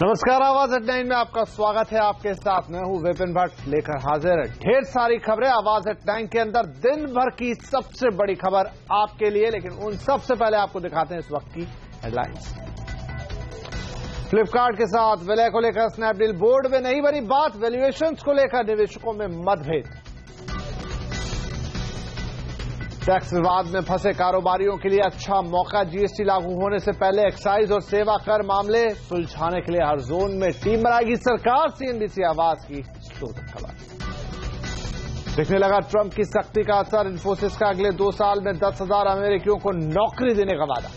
नमस्कार, आवाज एट 9 में आपका स्वागत है। आपके साथ मैं हूं विपिन भट्ट, लेकर हाजिर है ढेर सारी खबरें आवाज एट 9 के अंदर। दिन भर की सबसे बड़ी खबर आपके लिए, लेकिन उन सबसे पहले आपको दिखाते हैं इस वक्त की हेडलाइंस। फ्लिपकार्ट के साथ विलय को लेकर स्नैपडील बोर्ड में नहीं बनी बात, वैल्यूएशंस को लेकर निवेशकों में मतभेद। टैक्स विवाद में फंसे कारोबारियों के लिए अच्छा मौका, जीएसटी लागू होने से पहले एक्साइज और सेवा कर मामले सुलझाने के लिए हर जोन में टीम बनाएगी सरकार, सीएनबीसी आवाज की खबर। दिखने लगा ट्रंप की सख्ती का असर, इन्फोसिस का अगले 2 साल में 10,000 अमेरिकियों को नौकरी देने का वादा।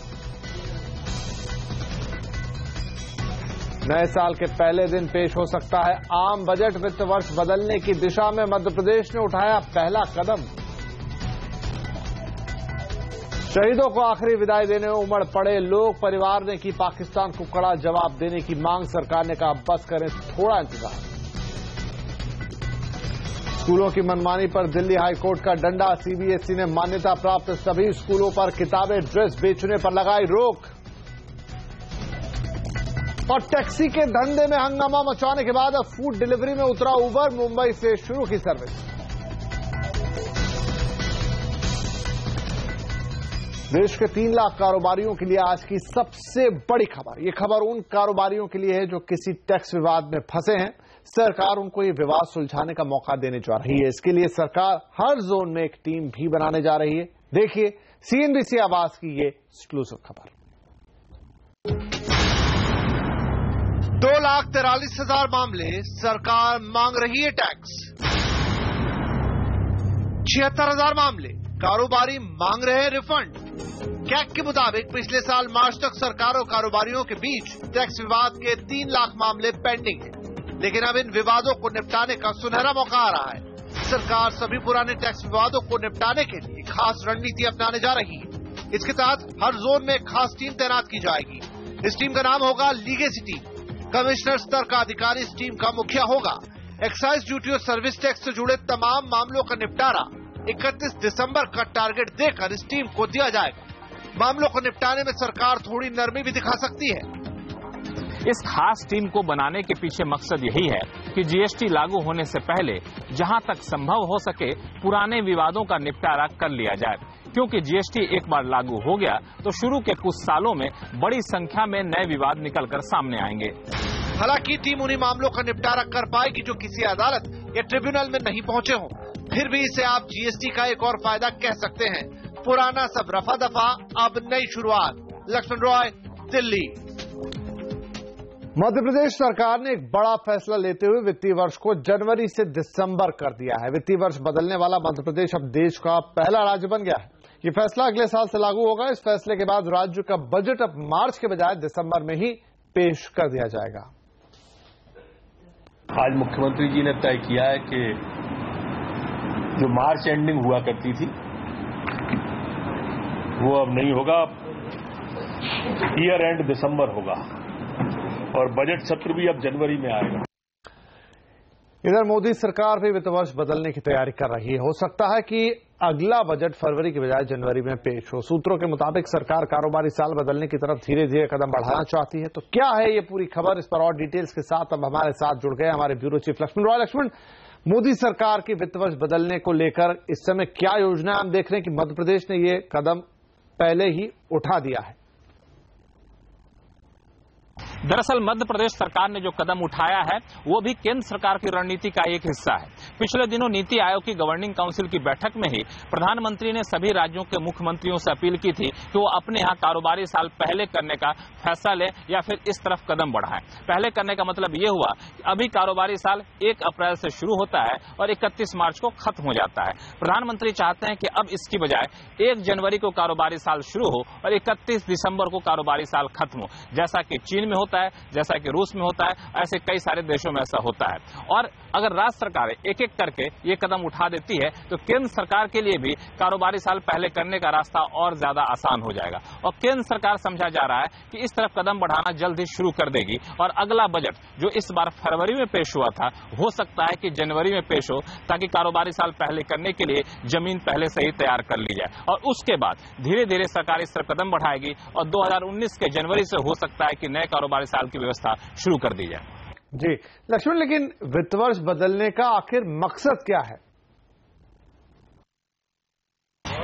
नए साल के पहले दिन पेश हो सकता है आम बजट, वित्त वर्ष बदलने की दिशा में मध्य प्रदेश ने उठाया पहला कदम। शहीदों को आखिरी विदाई देने में उमड़ पड़े लोग, परिवार ने की पाकिस्तान को कड़ा जवाब देने की मांग, सरकार ने कहा बस करें थोड़ा इंतजार। स्कूलों की मनमानी पर दिल्ली हाईकोर्ट का डंडा, सीबीएसई ने मान्यता प्राप्त सभी स्कूलों पर किताबें, ड्रेस बेचने पर लगाई रोक। और टैक्सी के धंधे में हंगामा मचाने के बाद अब फूड डिलीवरी में उतरा उबर, मुंबई से शुरू की सर्विस। देश के 3 लाख कारोबारियों के लिए आज की सबसे बड़ी खबर। यह खबर उन कारोबारियों के लिए है जो किसी टैक्स विवाद में फंसे हैं। सरकार उनको ये विवाद सुलझाने का मौका देने जा रही है। इसके लिए सरकार हर जोन में एक टीम भी बनाने जा रही है। देखिए सीएनबीसी आवाज की ये एक्सक्लूसिव खबर। 2,43,000 मामले, सरकार मांग रही है टैक्स। 76,000 मामले, कारोबारी मांग रहे हैं रिफंड। कैग के मुताबिक पिछले साल मार्च तक सरकार और कारोबारियों के बीच टैक्स विवाद के 3 लाख मामले पेंडिंग हैं, लेकिन अब इन विवादों को निपटाने का सुनहरा मौका आ रहा है। सरकार सभी पुराने टैक्स विवादों को निपटाने के लिए खास रणनीति अपनाने जा रही है। इसके तहत हर जोन में एक खास टीम तैनात की जाएगी। इस टीम का नाम होगा लीगेसी टीम। कमिश्नर स्तर का अधिकारी इस टीम का मुखिया होगा। एक्साइज ड्यूटी और सर्विस टैक्स से जुड़े तमाम मामलों का निपटारा 31 दिसंबर का टारगेट देकर इस टीम को दिया जाएगा। मामलों को निपटाने में सरकार थोड़ी नरमी भी दिखा सकती है। इस खास टीम को बनाने के पीछे मकसद यही है कि जीएसटी लागू होने से पहले जहां तक संभव हो सके पुराने विवादों का निपटारा कर लिया जाए, क्योंकि जीएसटी एक बार लागू हो गया तो शुरू के कुछ सालों में बड़ी संख्या में नए विवाद निकलकर सामने आएंगे। हालांकि टीम उन्हीं मामलों का निपटारा कर पाएगी जो किसी अदालत या ट्रिब्यूनल में नहीं पहुंचे हों। फिर भी इसे आप जीएसटी का एक और फायदा कह सकते हैं। पुराना सब रफा दफा, अब नई शुरुआत। लक्ष्मण रॉय, दिल्ली। मध्य प्रदेश सरकार ने एक बड़ा फैसला लेते हुए वित्तीय वर्ष को जनवरी से दिसंबर कर दिया है। वित्तीय वर्ष बदलने वाला मध्य प्रदेश अब देश का पहला राज्य बन गया है। ये फैसला अगले साल से लागू होगा। इस फैसले के बाद राज्य का बजट अब मार्च के बजाय दिसंबर में ही पेश कर दिया जाएगा। आज मुख्यमंत्री जी ने तय किया है कि जो मार्च एंडिंग हुआ करती थी वो अब नहीं होगा, ईयर एंड दिसंबर होगा और बजट सत्र भी अब जनवरी में आएगा। इधर मोदी सरकार भी वित्त वर्ष बदलने की तैयारी कर रही है। हो सकता है कि अगला बजट फरवरी के बजाय जनवरी में पेश हो। सूत्रों के मुताबिक सरकार कारोबारी साल बदलने की तरफ धीरे धीरे कदम बढ़ाना चाहती है। तो क्या है ये पूरी खबर, इस पर और डिटेल्स के साथ अब हमारे साथ जुड़ गए हमारे ब्यूरो चीफ लक्ष्मण रॉय। लक्ष्मण, मोदी सरकार की वित्त वर्ष बदलने को लेकर इस समय क्या योजना है? हम देख रहे हैं कि मध्य प्रदेश ने ये कदम पहले ही उठा दिया है। दरअसल मध्य प्रदेश सरकार ने जो कदम उठाया है वो भी केंद्र सरकार की रणनीति का एक हिस्सा है। पिछले दिनों नीति आयोग की गवर्निंग काउंसिल की बैठक में ही प्रधानमंत्री ने सभी राज्यों के मुख्यमंत्रियों से अपील की थी कि वो अपने यहाँ कारोबारी साल पहले करने का फैसला ले या फिर इस तरफ कदम बढ़ाएं। पहले करने का मतलब ये हुआ कि अभी कारोबारी साल 1 अप्रैल से शुरू होता है और 31 मार्च को खत्म हो जाता है। प्रधानमंत्री चाहते हैं कि अब इसकी बजाय 1 जनवरी को कारोबारी साल शुरू हो और 31 दिसंबर को कारोबारी साल खत्म हो, जैसा कि चीन में होता है, जैसा कि रूस में होता है, ऐसे कई सारे देशों में ऐसा होता है। और अगर राज्य सरकारें एक एक करके ये कदम उठा देती है तो केंद्र सरकार के लिए भी कारोबारी साल पहले करने का रास्ता और ज्यादा आसान हो जाएगा। और केंद्र सरकार समझा जा रहा है कि इस तरफ कदम बढ़ाना जल्द ही शुरू कर देगी और अगला बजट जो इस बार फरवरी में पेश हुआ था हो सकता है कि जनवरी में पेश हो, ताकि कारोबारी साल पहले करने के लिए जमीन पहले से ही तैयार कर ली जाए। और उसके बाद धीरे धीरे सरकार इस तरफ कदम बढ़ाएगी और 2019 के जनवरी से हो सकता है कि नए कारोबारी कारोबारी साल की व्यवस्था शुरू कर दी जाए। जी लक्ष्मण, लेकिन वित्त वर्ष बदलने का आखिर मकसद क्या है?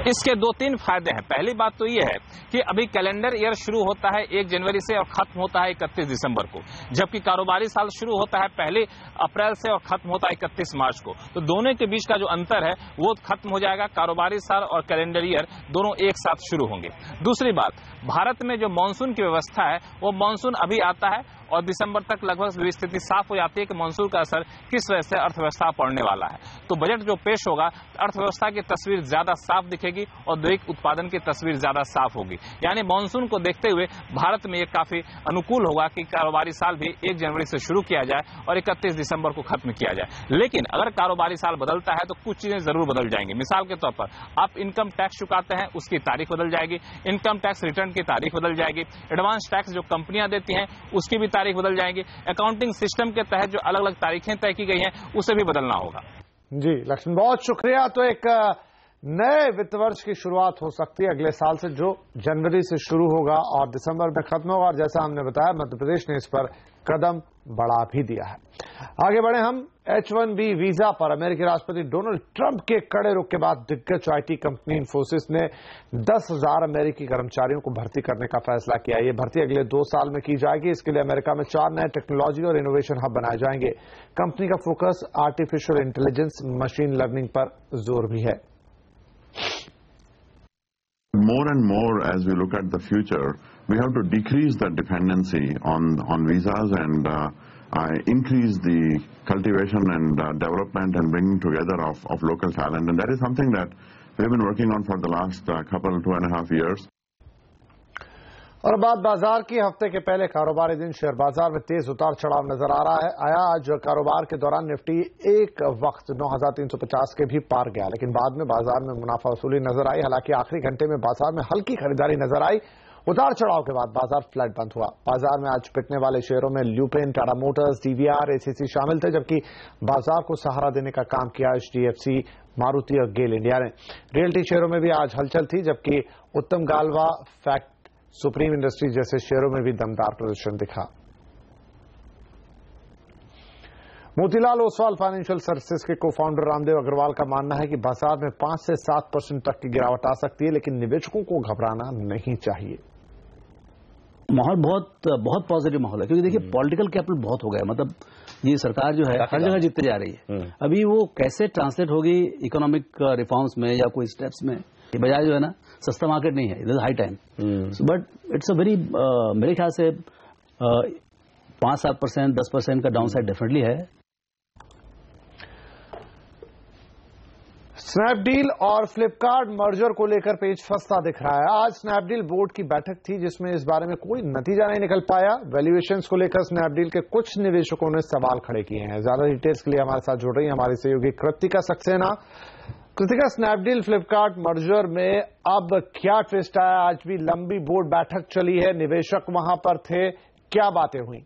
इसके 2-3 फायदे हैं। पहली बात तो यह है कि अभी कैलेंडर ईयर शुरू होता है 1 जनवरी से और खत्म होता है 31 दिसंबर को, जबकि कारोबारी साल शुरू होता है 1 अप्रैल से और खत्म होता है 31 मार्च को। तो दोनों के बीच का जो अंतर है वो खत्म हो जाएगा। कारोबारी साल और कैलेंडर ईयर दोनों एक साथ शुरू होंगे। दूसरी बात, भारत में जो मानसून की व्यवस्था है वो मानसून अभी आता है और दिसंबर तक लगभग स्थिति साफ हो जाती है कि मानसून का असर किस वजह से अर्थव्यवस्था पड़ने वाला है। तो बजट जो पेश होगा, अर्थव्यवस्था की तस्वीर ज्यादा साफ दिखेगी, औद्योगिक उत्पादन की तस्वीर ज्यादा साफ होगी। यानी मानसून को देखते हुए भारत में ये काफी अनुकूल होगा कि कारोबारी साल भी 1 जनवरी से शुरू किया जाए और 31 दिसंबर को खत्म किया जाए। लेकिन अगर कारोबारी साल बदलता है तो कुछ चीजें जरूर बदल जाएंगी। मिसाल के तौर पर आप इनकम टैक्स चुकाते हैं उसकी तारीख बदल जाएगी, इनकम टैक्स रिटर्न की तारीख बदल जाएगी, एडवांस टैक्स जो कंपनियां देती हैं उसकी भी तारीख बदल जाएगी, अकाउंटिंग सिस्टम के तहत जो अलग अलग तारीखें तय की गई हैं उसे भी बदलना होगा। जी लक्ष्मण, बहुत शुक्रिया। तो एक नए वित्त वर्ष की शुरुआत हो सकती है अगले साल से, जो जनवरी से शुरू होगा और दिसंबर में खत्म होगा। और जैसा हमने बताया, मध्य प्रदेश ने इस पर कदम बढ़ा भी दिया है। आगे बढ़े हम H-1B वीजा पर। अमेरिकी राष्ट्रपति डोनाल्ड ट्रंप के कड़े रुख के बाद दिग्गज IT कंपनी इन्फोसिस ने 10,000 अमेरिकी कर्मचारियों को भर्ती करने का फैसला किया। ये भर्ती अगले 2 साल में की जाएगी। इसके लिए अमेरिका में 4 नए टेक्नोलॉजी और इनोवेशन हब बनाए जाएंगे। कंपनी का focus artificial intelligence, machine learning पर जोर भी है। More and more, as we look at the future, we have to decrease the dependency on visas and increase the cultivation and development and bringing together of local talent. And that is something that we have been working on for the last 2.5 years. और बात बाजार की। हफ्ते के पहले कारोबारी दिन share बाजार में तेज उतार चढ़ाव नजर आ रहा है। आज कारोबार के दौरान निफ्टी एक वक्त 9,350 के भी पार गया, लेकिन बाद में बाजार में मुनाफा वसूली नजर आई। हालांकि आखिरी घंटे में बाजार में हल्की खरीदारी नजर आई। उतार चढ़ाव के बाद बाजार फ्लैट बंद हुआ। बाजार में आज पिटने वाले शेयरों में lupin, Tata Motors, DVR, ACC शामिल थे, जबकि बाजार को सहारा देने का काम किया HDFC, मारुति और गेल इंडिया ने। रियल्टी शेयरों में भी आज हलचल थी, जबकि उत्तम गालवा, फैक्ट, सुप्रीम इंडस्ट्रीज जैसे शेयरों में भी दमदार प्रदर्शन दिखा। मोतीलाल ओसवाल फाइनेंशियल सर्विसेज के को-फाउंडर रामदेव अग्रवाल का मानना है कि बाजार में 5 से 7% तक की गिरावट आ सकती है, लेकिन निवेशकों को घबराना नहीं चाहिए। माहौल बहुत पॉजिटिव माहौल है, क्योंकि देखिए पॉलिटिकल कैपिटल बहुत हो गया। मतलब ये सरकार जो है हर जगह जीतते जा रही है। अभी वो कैसे ट्रांसलेट होगी इकोनॉमिक रिफॉर्म्स में या कोई स्टेप्स में, ये बजाय जो है ना, सस्ता मार्केट नहीं है, it is high time. But it's a very, मेरे ख्याल से 5-7%, 10% का डाउन साइड डेफिनेटली है। स्नैपडील और फ्लिपकार्ट मर्जर को लेकर पेच फंसता दिख रहा है। आज स्नैपडील बोर्ड की बैठक थी, जिसमें इस बारे में कोई नतीजा नहीं निकल पाया। वैल्यूएशंस को लेकर स्नैपडील के कुछ निवेशकों ने सवाल खड़े किए हैं। ज्यादा डिटेल्स के लिए हमारे साथ जुड़ रही है हमारी सहयोगी Kritika Saxena. Kritika, Snapdeal Flipkart merger में अब क्या ट्विस्ट आया? आज भी लंबी बोर्ड बैठक चली है, निवेशक वहां पर थे, क्या बातें हुई?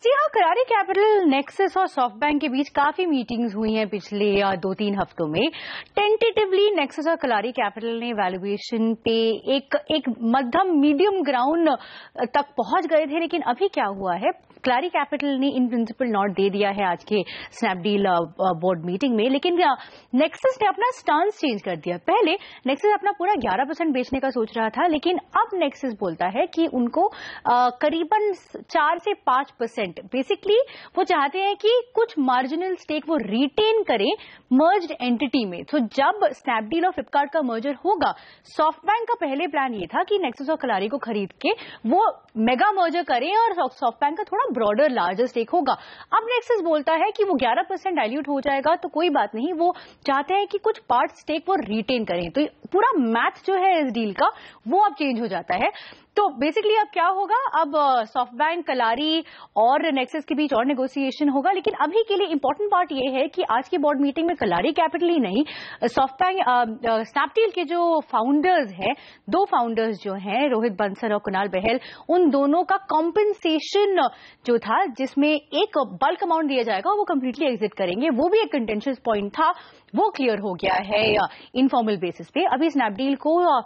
जी हाँ, करारी कैपिटल, नेक्सस और सॉफ्टबैंक के बीच काफी मीटिंग्स हुई हैं पिछले 2-3 हफ्तों में। टेंटेटिवली नेक्सस और करारी कैपिटल ने वैल्यूएशन पे एक मध्यम मीडियम ग्राउंड तक पहुंच गए थे, लेकिन अभी क्या हुआ है, क्लारी कैपिटल ने इन प्रिंसिपल नोट दे दिया है आज के स्नैपडील बोर्ड मीटिंग में, लेकिन नेक्सस ने अपना स्टांस चेंज कर दिया। पहले नेक्सस अपना पूरा 11% बेचने का सोच रहा था, लेकिन अब नेक्सस बोलता है कि उनको करीबन 4 से 5%, बेसिकली वो चाहते हैं कि कुछ मार्जिनल स्टेक वो रिटेन करें मर्ज्ड एंटिटी में। तो जब स्नैपडील और फ्लिपकार्ट का मर्जर होगा, सॉफ्टबैंक का पहले प्लान ये था कि नेक्सस और क्लारी को खरीद के वो मेगा मर्जर करें और सॉफ्टबैंक का थोड़ा ब्रॉडर लार्जर स्टेक होगा। अब नेक्सस बोलता है कि वो 11% डाइल्यूट हो जाएगा तो कोई बात नहीं, वो चाहते हैं कि कुछ पार्ट स्टेक वो रिटेन करें। तो पूरा मैथ जो है इस डील का वो अब चेंज हो जाता है। तो बेसिकली अब क्या होगा, अब सॉफ्टबैंक, कलारी और नेक्सस के बीच और नेगोशिएशन होगा। लेकिन अभी के लिए इंपॉर्टेंट पार्ट ये है कि आज की बोर्ड मीटिंग में कलारी कैपिटल ही नहीं, सॉफ्टबैंक, स्नैपडील के जो फाउंडर्स हैं, 2 फाउंडर्स जो हैं, रोहित बंसल और कुणाल बहल, उन दोनों का कॉम्पेंसेशन जो था, जिसमें एक बल्क अमाउंट दिया जाएगा, वो कंप्लीटली एग्जिट करेंगे, वो भी एक कंटेंशियस पॉइंट था। वो क्लियर हो गया है इनफॉर्मल बेसिस पे। अभी स्नैपडील को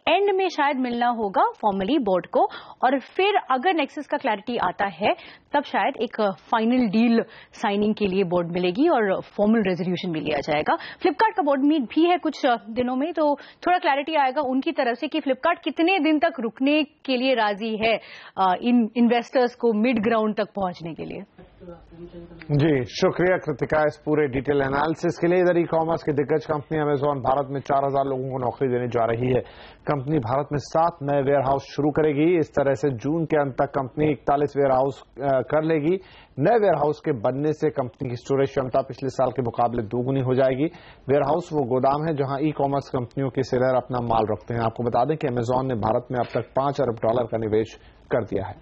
एंड में शायद मिलना होगा फॉर्मली बोर्ड को, और फिर अगर नेक्सस का क्लैरिटी आता है तब शायद एक फाइनल डील साइनिंग के लिए बोर्ड मिलेगी और फॉर्मल रेजोल्यूशन भी लिया जाएगा। फ्लिपकार्ट का बोर्ड मीट भी है कुछ दिनों में, तो थोड़ा क्लैरिटी आएगा उनकी तरफ से कि फ्लिपकार्ट कितने दिन तक रुकने के लिए राजी है इन इन्वेस्टर्स को मिड ग्राउंड तक पहुंचने के लिए। जी शुक्रिया कृतिका इस पूरे डिटेल एनालिसिस के लिए। इधर ई कॉमर्स की दिग्गज कंपनी अमेजॉन भारत में 4000 लोगों को नौकरी देने जा रही है। कंपनी भारत में 7 नए वेयर हाउस शुरू करेगी। इस तरह से जून के अंत तक कंपनी 41 वेयर हाउस कर लेगी। नए वेयर हाउस के बनने से कंपनी की स्टोरेज क्षमता पिछले साल के मुकाबले दोगुनी हो जाएगी। वेयर हाउस वो गोदाम है जहां ई कॉमर्स कंपनियों के सेलर अपना माल रखते हैं। आपको बता दें कि अमेजॉन ने भारत में अब तक $5 अरब का निवेश कर दिया है।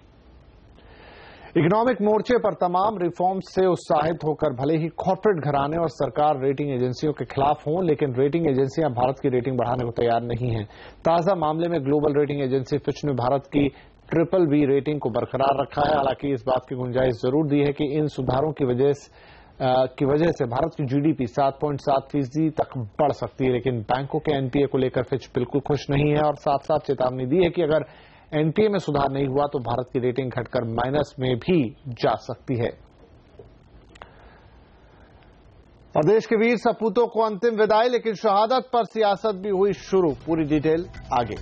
इकोनॉमिक मोर्चे पर तमाम रिफॉर्म्स से उत्साहित होकर भले ही कॉर्पोरेट घराने और सरकार रेटिंग एजेंसियों के खिलाफ हों, लेकिन रेटिंग एजेंसियां भारत की रेटिंग बढ़ाने को तैयार नहीं हैं। ताजा मामले में ग्लोबल रेटिंग एजेंसी फिच ने भारत की BBB रेटिंग को बरकरार रखा है। हालांकि इस बात की गुंजाइश जरूर दी है कि इन सुधारों की वजह से भारत की GDP 7.7% तक बढ़ सकती है। लेकिन बैंकों के NPA को लेकर फिच बिल्कुल खुश नहीं है और साफ साफ चेतावनी दी है कि अगर NPA में सुधार नहीं हुआ तो भारत की रेटिंग घटकर माइनस में भी जा सकती है। और देश के वीर सपूतों को अंतिम विदाई, लेकिन शहादत पर सियासत भी हुई शुरू। पूरी डिटेल आगे।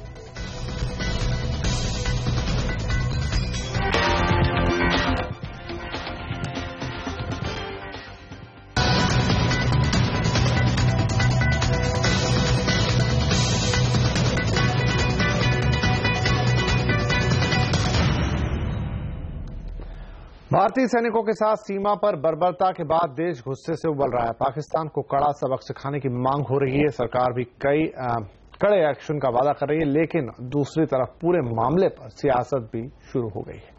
भारतीय सैनिकों के साथ सीमा पर बर्बरता के बाद देश गुस्से से उबल रहा है। पाकिस्तान को कड़ा सबक सिखाने की मांग हो रही है। सरकार भी कड़े एक्शन का वादा कर रही है, लेकिन दूसरी तरफ पूरे मामले पर सियासत भी शुरू हो गई है।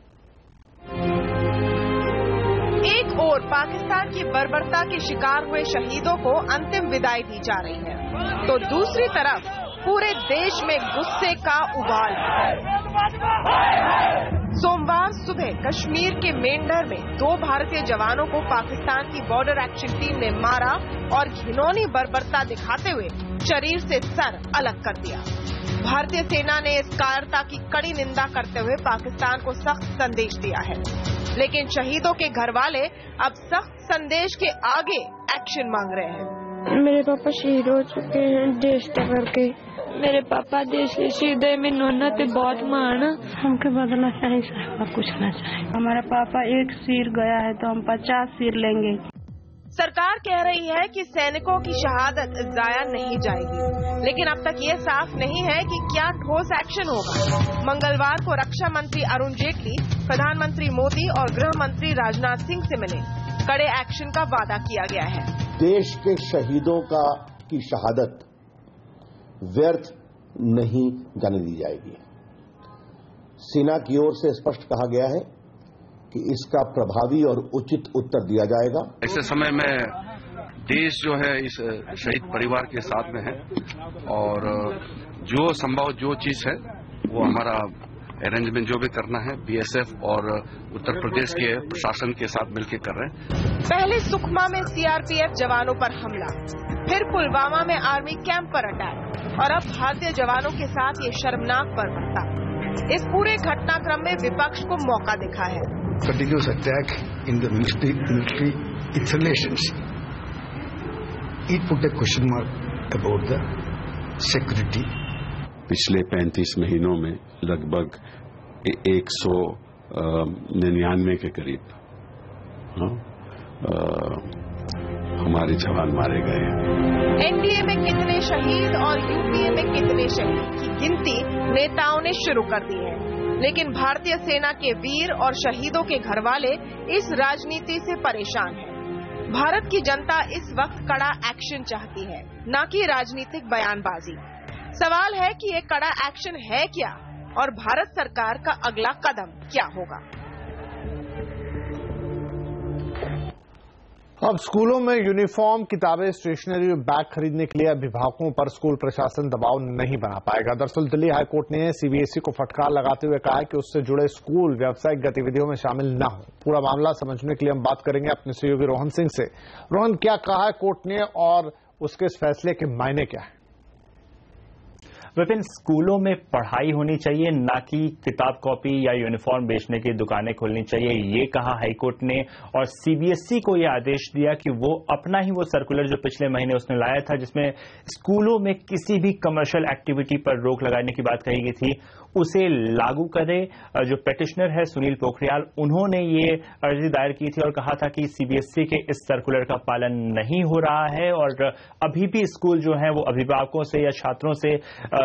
एक ओर पाकिस्तान की बर्बरता के शिकार हुए शहीदों को अंतिम विदाई दी जा रही है, तो दूसरी तरफ पूरे देश में गुस्से का उबाल है। सोमवार सुबह कश्मीर के मेंढर में 2 भारतीय जवानों को पाकिस्तान की बॉर्डर एक्शन टीम ने मारा और घिनौनी बर्बरता दिखाते हुए शरीर से सर अलग कर दिया। भारतीय सेना ने इस कायरता की कड़ी निंदा करते हुए पाकिस्तान को सख्त संदेश दिया है, लेकिन शहीदों के घर वाले अब सख्त संदेश के आगे एक्शन मांग रहे हैं। मेरे पापा शहीद हो चुके हैं देश करके। मेरे पापा देश के शहीद है, मैं नोना ते बहुत मान हमके बदलना चाहिए सर, कुछ ना चाहिए। हमारा पापा 1 सिर गया है तो हम 50 सिर लेंगे। सरकार कह रही है कि सैनिकों की शहादत जाया नहीं जाएगी, लेकिन अब तक ये साफ नहीं है कि क्या ठोस एक्शन होगा। मंगलवार को रक्षा मंत्री अरुण जेटली, प्रधानमंत्री मोदी और गृह मंत्री राजनाथ सिंह से मिले। कड़े एक्शन का वादा किया गया है। देश के शहीदों की शहादत व्यर्थ नहीं जाने दी जाएगी। सेना की ओर से स्पष्ट कहा गया है कि इसका प्रभावी और उचित उत्तर दिया जाएगा। ऐसे समय में देश जो है इस शहीद परिवार के साथ में है और जो संभव जो चीज है वो हमारा अरेंजमेंट जो भी करना है BSF और उत्तर प्रदेश के प्रशासन के साथ मिलकर कर रहे हैं। पहले सुकमा में CRPF जवानों पर हमला, फिर पुलवामा में आर्मी कैंप पर अटैक और अब भारतीय जवानों के साथ ये शर्मनाक बर्बरता। इस पूरे घटनाक्रम में विपक्ष को मौका दिखा है। Continuous attack in the military installations, it put a question mark about the security. पिछले 35 महीनों में लगभग 199 के करीब हमारे जवान मारे गए हैं। NDA में कितने शहीद और UPA में कितने शहीद की गिनती नेताओं ने शुरू कर दी है, लेकिन भारतीय सेना के वीर और शहीदों के घरवाले इस राजनीति से परेशान हैं। भारत की जनता इस वक्त कड़ा एक्शन चाहती है, न कि राजनीतिक बयानबाजी। सवाल है कि ये कड़ा एक्शन है क्या और भारत सरकार का अगला कदम क्या होगा। अब स्कूलों में यूनिफॉर्म, किताबें, स्टेशनरी और बैग खरीदने के लिए अभिभावकों पर स्कूल प्रशासन दबाव नहीं बना पाएगा। दरअसल दिल्ली हाईकोर्ट ने सीबीएसई को फटकार लगाते हुए कहा है कि उससे जुड़े स्कूल व्यावसायिक गतिविधियों में शामिल न हो। पूरा मामला समझने के लिए हम बात करेंगे अपने सहयोगी रोहन सिंह से। रोहन, क्या कहा है कोर्ट ने और उसके इस फैसले के मायने क्या है? विपिन, स्कूलों में पढ़ाई होनी चाहिए, ना कि किताब कॉपी या यूनिफॉर्म बेचने की दुकानें खोलनी चाहिए, ये कहा हाईकोर्ट ने। और सीबीएसई को यह आदेश दिया कि वो अपना ही वो सर्कुलर जो पिछले महीने उसने लाया था, जिसमें स्कूलों में किसी भी कमर्शियल एक्टिविटी पर रोक लगाने की बात कही गई थी, उसे लागू करे। जो पेटिशनर है सुनील पोखरियाल, उन्होंने ये अर्जी दायर की थी और कहा था कि सीबीएसई के इस सर्कुलर का पालन नहीं हो रहा है और अभी भी स्कूल जो है वो अभिभावकों से या छात्रों से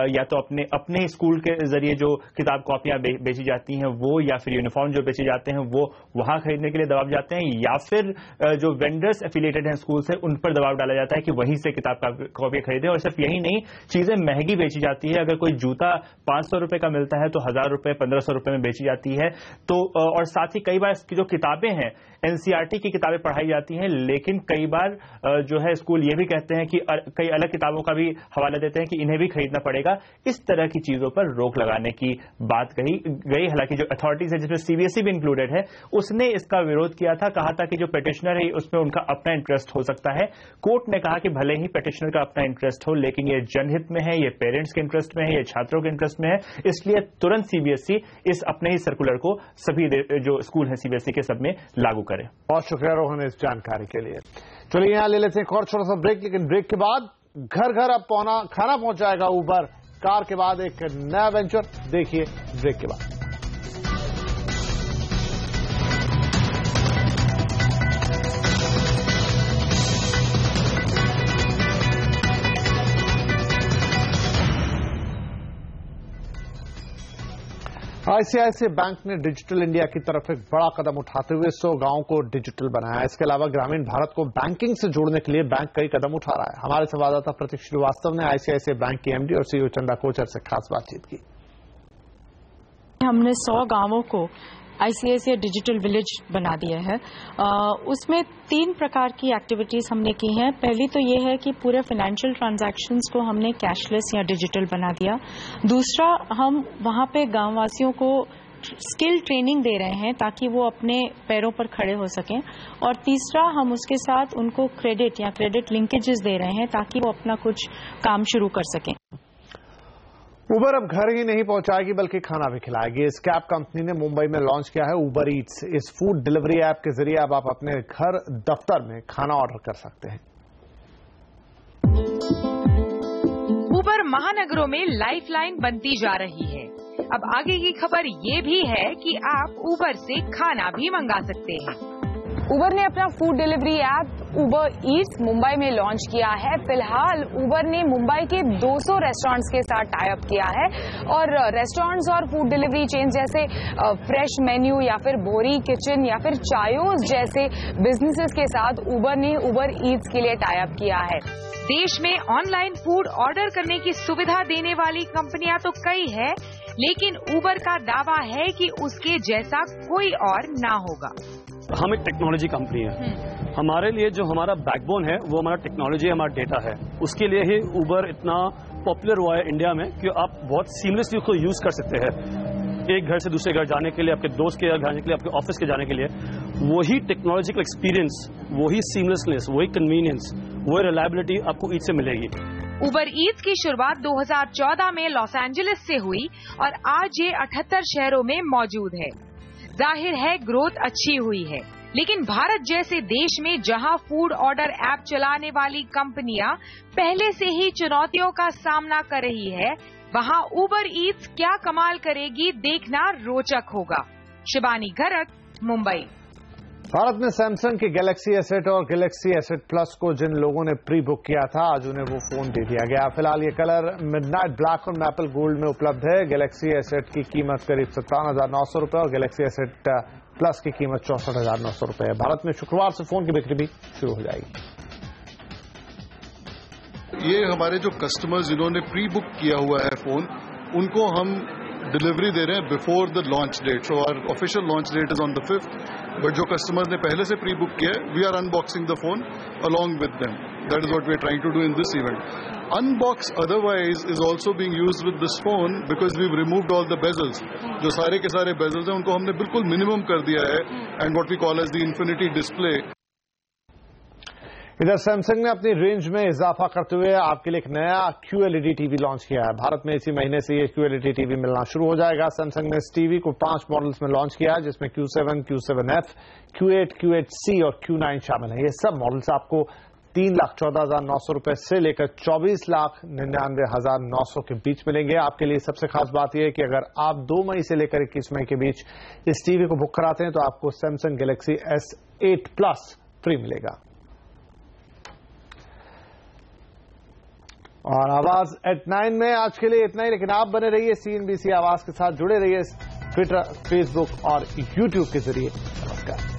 या तो अपने स्कूल के जरिए जो किताब कॉपियां बेची जाती हैं वो, या फिर यूनिफॉर्म जो बेचे जाते हैं वो वहां खरीदने के लिए दबाव जाते हैं, या फिर जो वेंडर्स एफिलिएटेड हैं स्कूल से उन पर दबाव डाला जाता है कि वहीं से किताब कॉपियां खरीदें। और सिर्फ यही नहीं, चीजें महंगी बेची जाती है। अगर कोई जूता 500 रुपए का मिलता है तो 1000 रुपए 1500 रुपए में बेची जाती है। तो और साथ ही कई बार इसकी जो किताबें हैं एनसीईआरटी की किताबें पढ़ाई जाती हैं, लेकिन कई बार जो है स्कूल ये भी कहते हैं कि कई अलग किताबों का भी हवाला देते हैं कि इन्हें भी खरीदना पड़ेगा। इस तरह की चीजों पर रोक लगाने की बात कही गई। हालांकि जो अथॉरिटीज है जिसमें सीबीएसई भी इंक्लूडेड है, उसने इसका विरोध किया था। कहा था कि जो पेटिशनर है उसमें उनका अपना इंटरेस्ट हो सकता है। कोर्ट ने कहा कि भले ही पेटिशनर का अपना इंटरेस्ट हो, लेकिन ये जनहित में है, ये पेरेंट्स के इंटरेस्ट में है, ये छात्रों के इंटरेस्ट में है, इसलिए तुरंत सीबीएसई इस अपने ही सर्कुलर को सभी जो स्कूल है सीबीएसई के सब में लागू करे। बहुत शुक्रिया रोहन इस जानकारी के लिए। चलिए यहां ले लेते हैं एक और छोटा सा ब्रेक, लेकिन ब्रेक के बाद घर घर अब खाना पहुंचाएगा उबर। कार के बाद एक नया वेंचर, देखिए ब्रेक के बाद। आईसीआईसीआई बैंक ने डिजिटल इंडिया की तरफ एक बड़ा कदम उठाते हुए 100 गांवों को डिजिटल बनाया। इसके अलावा ग्रामीण भारत को बैंकिंग से जोड़ने के लिए बैंक कई कदम उठा रहा है। हमारे संवाददाता प्रतीक श्रीवास्तव ने आईसीआईसीआई बैंक की एमडी और सीईओ चंदा कोचर से खास बातचीत की। हमने 100 गांवों को आईसीआईसीआई डिजिटल विलेज बना दिया है। उसमें 3 प्रकार की एक्टिविटीज हमने की हैं। पहली तो ये है कि पूरे फाइनेंशियल ट्रांजैक्शंस को हमने कैशलेस या डिजिटल बना दिया। दूसरा, हम वहां पे गांववासियों को स्किल ट्रेनिंग दे रहे हैं ताकि वो अपने पैरों पर खड़े हो सकें। और तीसरा, हम उसके साथ उनको क्रेडिट या क्रेडिट लिंकेजेस दे रहे हैं ताकि वो अपना कुछ काम शुरू कर सकें। उबर अब घर ही नहीं पहुंचाएगी बल्कि खाना भी खिलाएगी। इस कैब कंपनी ने मुंबई में लॉन्च किया है उबर ईट्स। इस फूड डिलीवरी ऐप के जरिए अब आप अपने घर दफ्तर में खाना ऑर्डर कर सकते हैं। उबर महानगरों में लाइफलाइन बनती जा रही है। अब आगे की खबर ये भी है कि आप उबर से खाना भी मंगा सकते हैं। उबर ने अपना फूड डिलीवरी ऐप उबर ईट्स मुंबई में लॉन्च किया है। फिलहाल उबर ने मुंबई के 200 रेस्टोरेंट्स के साथ टाई अप किया है और रेस्टोरेंट्स और फूड डिलीवरी चेन जैसे फ्रेश मेन्यू या फिर बोरी किचन या फिर चायोस जैसे बिजनेसेस के साथ उबर ने उबर ईट्स के लिए टाई अप किया है। देश में ऑनलाइन फूड ऑर्डर करने की सुविधा देने वाली कंपनियां तो कई है, लेकिन उबर का दावा है कि उसके जैसा कोई और ना होगा। हम एक टेक्नोलॉजी कंपनी है। हमारे लिए जो हमारा बैकबोन है वो हमारा टेक्नोलॉजी, हमारा डेटा है। उसके लिए ही उबर इतना पॉपुलर हुआ है इंडिया में कि आप बहुत सीमलेसली उसको यूज कर सकते हैं। एक घर से दूसरे घर जाने के लिए, आपके दोस्त के घर जाने के लिए, आपके ऑफिस के जाने के लिए, वही टेक्नोलॉजिकल एक्सपीरियंस, वही सीमलेसनेस, वही कन्वीनियंस, वही रिलायबिलिटी आपको ईट से मिलेगी। उबर ईट्स की शुरुआत 2014 में लॉस एंजलिस से हुई और आज ये 78 शहरों में मौजूद है। जाहिर है ग्रोथ अच्छी हुई है, लेकिन भारत जैसे देश में जहां फूड ऑर्डर ऐप चलाने वाली कंपनियां पहले से ही चुनौतियों का सामना कर रही है, वहां उबर ईट्स क्या कमाल करेगी देखना रोचक होगा। शिबानी घरत, मुंबई। भारत में सैमसंग के गैलेक्सी एसेट और गैलेक्सी एसेट प्लस को जिन लोगों ने प्री बुक किया था, आज उन्हें वो फोन दे दिया गया। फिलहाल ये कलर मिडनाइट ब्लैक और मैपल गोल्ड में उपलब्ध है। गैलेक्सी एसेट की कीमत करीब 57,900 रुपए और गैलेक्सी एसेट प्लस की कीमत 64,900 रुपए है। भारत में शुक्रवार से फोन की बिक्री भी शुरू हो जाएगी। ये हमारे जो कस्टमर्स जिन्होंने प्री बुक किया हुआ है फोन, उनको हम डिलीवरी दे रहे हैं before the launch date. So our official launch date is on the 5th. But जो कस्टमर्स ने पहले से प्री बुक किया है, we are unboxing the phone along with them. That is what we are trying to do in this event. Unbox otherwise is also being used with this phone because we've removed all the bezels. जो सारे के सारे bezels हैं उनको हमने बिल्कुल minimum कर दिया है, and what we call as the infinity display. इधर सैमसंग ने अपनी रेंज में इजाफा करते हुए आपके लिए एक नया QLED टीवी लॉन्च किया है. भारत में इसी महीने से ये QLED टीवी मिलना शुरू हो जाएगा. सैमसंग ने इस टीवी को 5 मॉडल्स में लॉन्च किया है, जिसमें Q7, Q7F, Q8, Q8C और Q9 शामिल है. ये सब मॉडल्स आपको 3,14,900 रुपए से लेकर 24,99,900 के बीच मिलेंगे. आपके लिए सबसे खास बात यह है कि अगर आप 2 मई से लेकर 21 मई के बीच इस टीवी को बुक कराते हैं तो आपको Samsung Galaxy S8 Plus free मिलेगा. और आवाज एट 9 में आज के लिए इतना ही, लेकिन आप बने रहिए CNBC आवाज के साथ, जुड़े रहिए ट्विटर, फेसबुक और यूट्यूब के जरिए. नमस्कार.